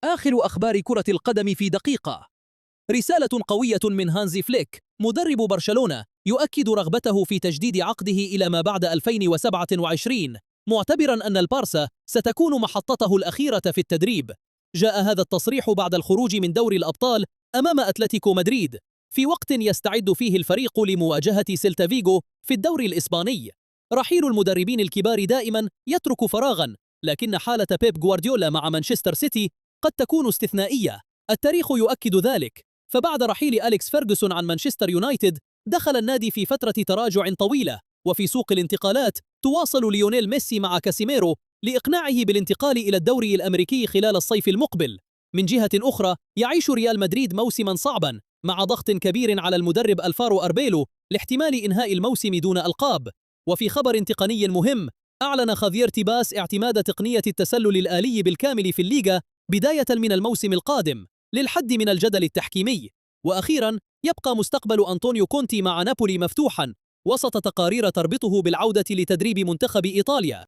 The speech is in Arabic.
آخر أخبار كرة القدم في دقيقة. رسالة قوية من هانزي فليك مدرب برشلونة يؤكد رغبته في تجديد عقده إلى ما بعد 2027، معتبرا أن البارسا ستكون محطته الأخيرة في التدريب. جاء هذا التصريح بعد الخروج من دوري الأبطال أمام أتلتيكو مدريد، في وقت يستعد فيه الفريق لمواجهة سيلتا فيغو في الدوري الإسباني. رحيل المدربين الكبار دائما يترك فراغا، لكن حالة بيب غوارديولا مع مانشستر سيتي قد تكون استثنائية. التاريخ يؤكد ذلك، فبعد رحيل أليكس فيرغسون عن مانشستر يونايتد دخل النادي في فترة تراجع طويلة. وفي سوق الانتقالات تواصل ليونيل ميسي مع كاسيميرو لإقناعه بالانتقال إلى الدوري الأمريكي خلال الصيف المقبل. من جهة أخرى يعيش ريال مدريد موسما صعبا مع ضغط كبير على المدرب ألفارو أربيلو لاحتمال إنهاء الموسم دون ألقاب. وفي خبر تقني مهم، أعلن خافير تيباس اعتماد تقنية التسلل الآلي بالكامل في الليغا بداية من الموسم القادم للحد من الجدل التحكيمي. وأخيرا يبقى مستقبل أنطونيو كونتي مع نابولي مفتوحا وسط تقارير تربطه بالعودة لتدريب منتخب إيطاليا.